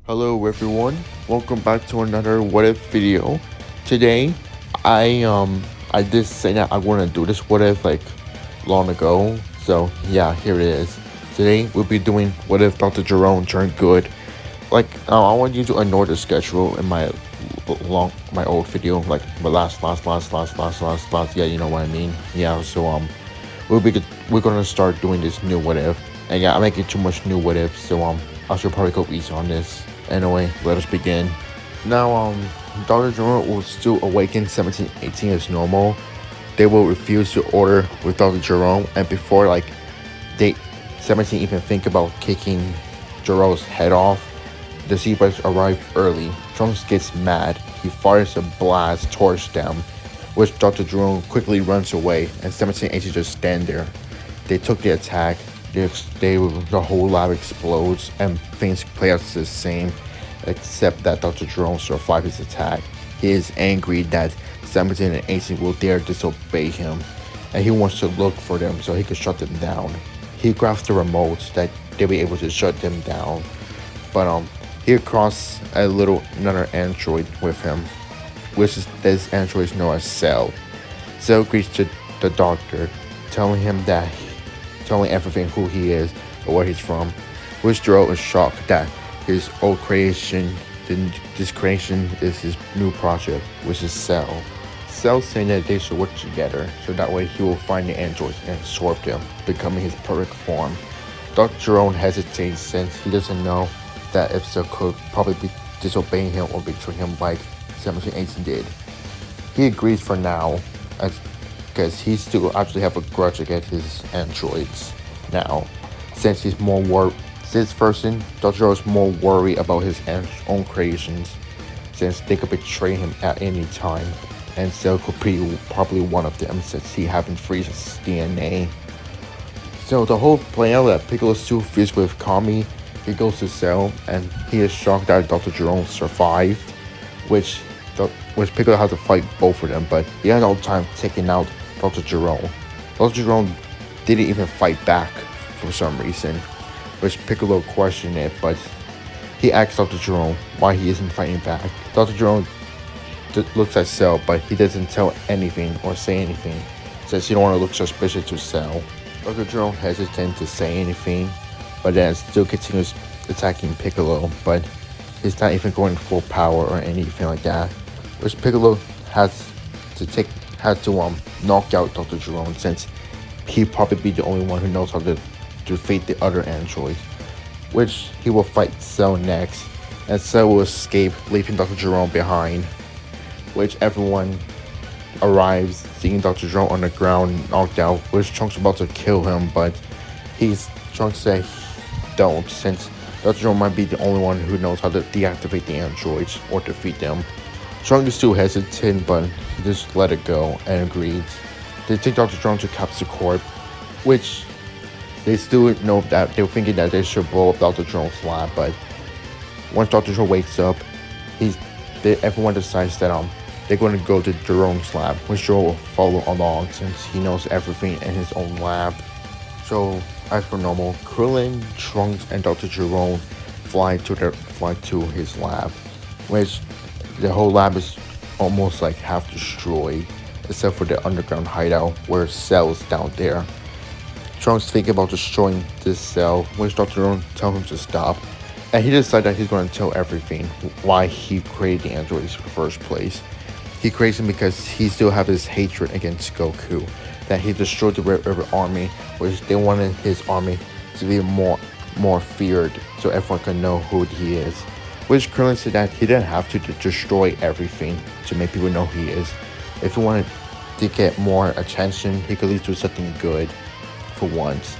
Hello everyone, welcome back to another what if video. Today, I did say that I want to do this what if like long ago, so yeah, here it is. Today we'll be doing what if Dr. Jerome turned good. I want you to ignore the schedule in my old video, like my last. Yeah, you know what I mean. Yeah, so we're gonna start doing this new what if, and yeah, I'm making too much new what if, so I should probably go easy on this. Anyway, let us begin. Now, Dr. Jerome will still awaken 1718 as normal. They will refuse to order with Dr. Jerome, and before they 17 even think about kicking Jerome's head off, the Seabirds arrive early. Trunks gets mad. He fires a blast towards them, which Dr. Jerome quickly runs away, and 1718 just stand there. They took the attack. The whole lab explodes, and things play out the same, except that Dr. Jerome survived his attack. He is angry that 17 and 18 will dare disobey him, and he wants to look for them so he can shut them down. He grabs the remote that they'll be able to shut them down, but he across another android with him, which is this android is known as Cell. Cell greets to the doctor, telling everything who he is or where he's from, which Gero is shocked that his old creation, this creation is his new project, which is Cell. Cell saying that they should work together, so that way he will find the androids and absorb them, becoming his perfect form. Dr. Jerome hesitates since he doesn't know that if Cell could probably be disobeying him or betray him like 1718 did. He agrees for now, as because he still actually have a grudge against his androids now, since he's this person, Dr. Jerome is more worried about his own creations, since they could betray him at any time, and Cell could be probably one of them since he haven't freezed his DNA. So the whole plan that Piccolo still fused with Kami, he goes to Cell, and he is shocked that Dr. Jerome survived, which Piccolo has to fight both of them, but he had no time taking out Dr. Jerome. Dr. Jerome didn't even fight back for some reason, which Piccolo questioned it, but he asks Dr. Jerome why he isn't fighting back. Dr. Jerome looks at Cell, but he doesn't tell anything or say anything, since he don't want to look suspicious to Cell. Dr. Jerome hesitates to say anything, but then still continues attacking Piccolo, but he's not even going full power or anything like that, which Piccolo has to knock out Dr. Jerome, since he probably be the only one who knows how to defeat the other androids, which he will fight Cell next, and Cell will escape, leaving Dr. Jerome behind, which everyone arrives, seeing Dr. Jerome on the ground knocked out, which Trunks about to kill him, but Trunks said don't, since Dr. Jerome might be the only one who knows how to deactivate the androids or defeat them. Trunks is still hesitant, but he just let it go and agrees. They take Dr. Jerome to Capsule Corp, which they still know that they're thinking that they should blow up Dr. Jerome's lab, but once Dr. Jerome wakes up, everyone decides that they're going to go to Jerome's lab, which Jerome will follow along since he knows everything in his own lab. So as per normal, Krillin, Trunks, and Dr. Jerome fly to his lab, which the whole lab is almost like half destroyed, except for the underground hideout where Cell is down there. Trunks thinking about destroying this Cell, which Dr. Jerome tells him to stop, and he decides that he's going to tell everything why he created the androids in the first place. He creates them because he still has his hatred against Goku, that he destroyed the Red River Army, which they wanted his army to be more feared, so everyone can know who he is. Which Krillin said that he didn't have to destroy everything to make people know who he is. If he wanted to get more attention, he could at least do something good for once.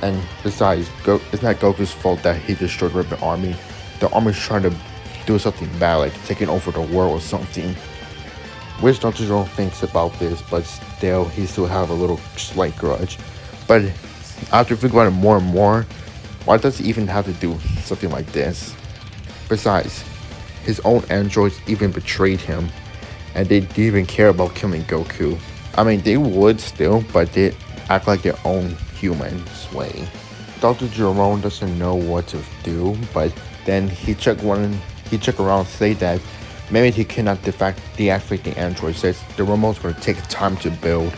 And besides, it's not Goku's fault that he destroyed the Ribbon Army. The army's trying to do something bad, like taking over the world or something. Which Dr. Jerome thinks about this, but still, he still have a little slight grudge. But after thinking about it more and more, why does he even have to do something like this? Besides, his own androids even betrayed him, and they didn't even care about killing Goku. I mean, they would still, but they act like their own humans way. Dr. Jerome doesn't know what to do, but Then he checked around, say that maybe he cannot deactivate the android. Says the remote's going to take time to build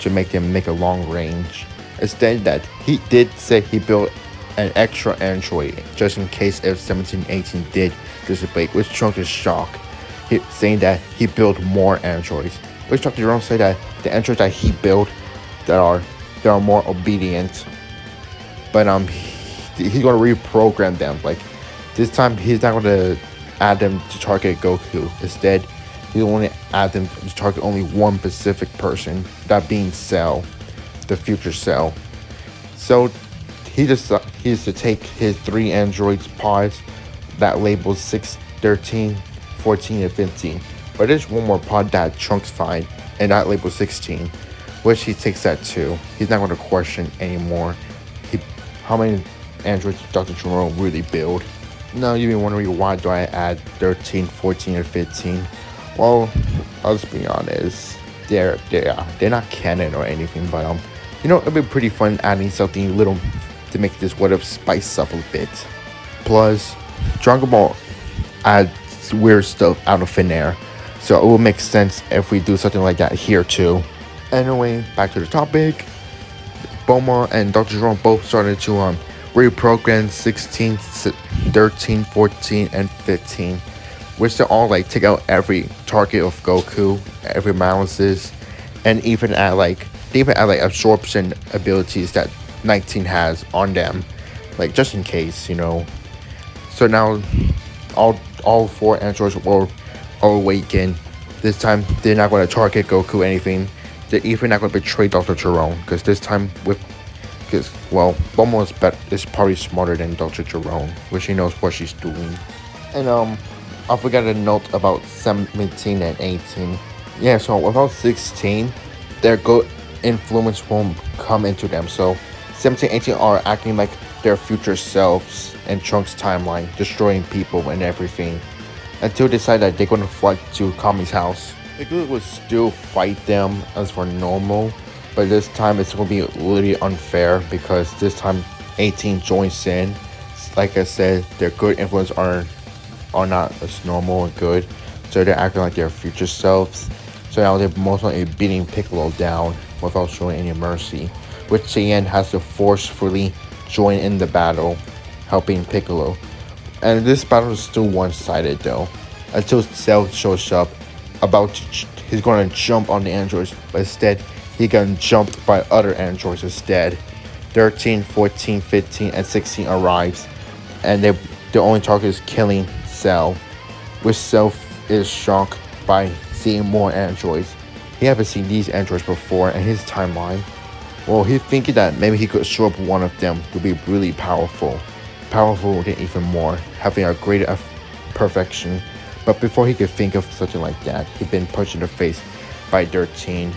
to make them make a long range. Instead, that he did say he built an extra android just in case if 1718 did dissipate, which Trunks is shocked. Saying that he built more androids, which Dr. Jerome said that the androids that he built that are more obedient, but he's gonna reprogram them. Like this time, he's not gonna add them to target Goku. Instead, he'll only add them to target only one specific person, that being Cell, the future Cell. So he's to take his 3 androids pods that labels 6, 13, 14, and 15. But there's one more pod that Trunks find, and that labels 16, which he takes that too. He's not going to question anymore. How many androids did Dr. Jerome really build? Now you've been wondering, why do I add 13, 14, and 15? Well, I'll just be honest. They're not canon or anything, but it'd be pretty fun adding something little to make this what if spice up a bit. Plus, Dragon Ball adds weird stuff out of thin air, so it will make sense if we do something like that here too. Anyway, back to the topic. Bulma and Dr. Jerome both started to reprogram 16, 13, 14, and 15, which they all take out every target of Goku, every balances, and even add absorption abilities that 19 has on them, just in case, So now all 4 androids are awakened. This time they're not going to target Goku or anything. They're even not going to betray Dr. Jerome, because this time Bulma is probably smarter than Dr. Jerome, which she knows what she's doing. And I forgot a note about 17 and 18. Yeah, so without 16, their good influence won't come into them. So 17, 18 are acting like their future selves in Trunks' timeline, destroying people and everything, until they decide that they're going to fly to Kami's house. Piccolo would still fight them as for normal, but this time it's going to be really unfair because this time 18 joins in. Like I said, their good influence are not as normal and good, so they're acting like their future selves. So now they're most likely beating Piccolo down without showing any mercy, which Cheyenne has to forcefully join in the battle, helping Piccolo. And this battle is still one-sided though, until Cell shows up. He's going to jump on the androids, but instead he gets jumped by other androids instead. 13, 14, 15, and 16 arrives, and the only target is killing Cell, which Cell is shocked by seeing more androids. He hasn't seen these androids before in his timeline. Well, he's thinking that maybe he could show up one of them to be really powerful than even more, having a greater perfection. But before he could think of something like that, he'd been punched in the face by 13.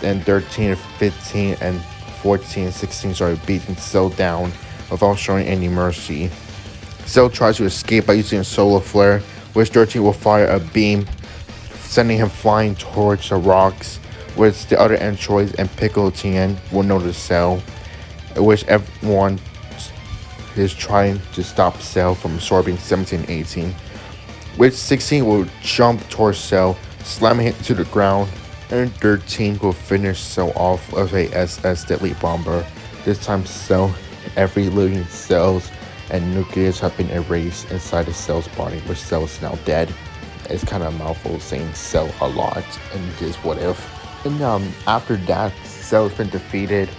Then 13, 15, and 14 and 16 started beating Cell down without showing any mercy. Cell tries to escape by using a solar flare, which 13 will fire a beam, sending him flying towards the rocks, which the other androids and Piccolo Tien will notice Cell, which everyone is trying to stop Cell from absorbing 17, 18. Which 16 will jump towards Cell, slamming him to the ground, and 13 will finish Cell off with a SS Deadly Bomber. This time Cell, every living cells and nucleus have been erased inside the Cell's body, which Cell is now dead. It's kind of a mouthful saying Cell a lot in this what if. And after that, Cell has been defeated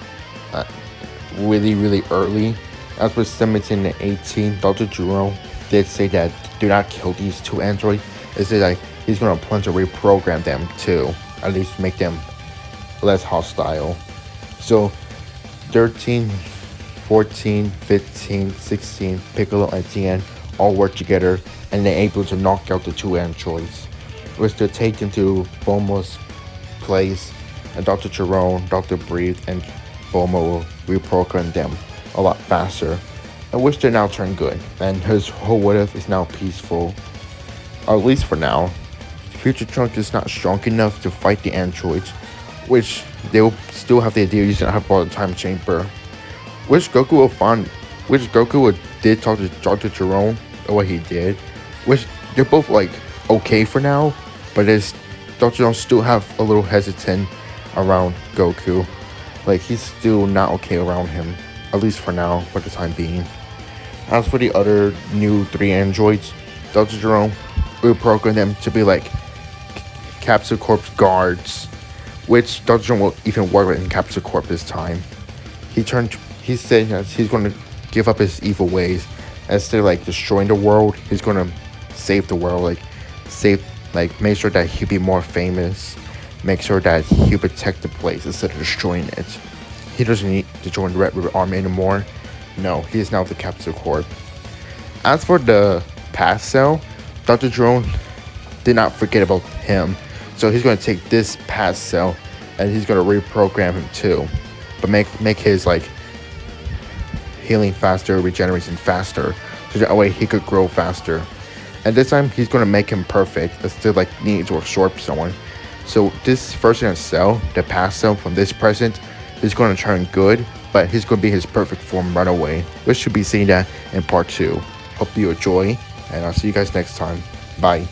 really early. As with 17 and 18, Dr. Gero did say that do not kill these 2 androids. It says that he's going to plan to reprogram them too, at least make them less hostile. So 13, 14, 15, 16, Piccolo and Tien all work together, and they're able to knock out the 2 androids, which they take them to Bulma's place, and Dr. Jerome, Dr. Breathe, and Bulma will reprogram them a lot faster, and which they now turn good, and his whole what if is now peaceful, or at least for now. Future Trunks is not strong enough to fight the androids, which they will still have the idea of using a hyperbolic time chamber, which Goku did talk to Dr. Jerome, what he did, which they're both like okay for now, but it's Dr. Stone still have a little hesitant around Goku. Like he's still not okay around him, at least for now, for the time being. As for the other new 3 androids, Dr. Jerome reprogrammed them to be like Capsule Corp's guards, which Dr. Jerome will even work with in Capsule Corp this time. He said that he's going to give up his evil ways. Instead of like destroying the world, he's going to save the world, make sure that he'll be more famous, make sure that he'll protect the place instead of destroying it. He doesn't need to join the Red River Army anymore. No, he is now the Capsule Corp. As for the past cell, Dr. Jerome did not forget about him. So he's going to take this past cell and he's going to reprogram him too. But make his like healing faster, regeneration faster, so that way he could grow faster. And this time he's going to make him perfect instead of like needing to absorb someone. So this first cell, the past cell from this present, is going to turn good, but he's going to be his perfect form right away, which should be seen that in part 2. Hope you enjoy, and I'll see you guys next time. Bye.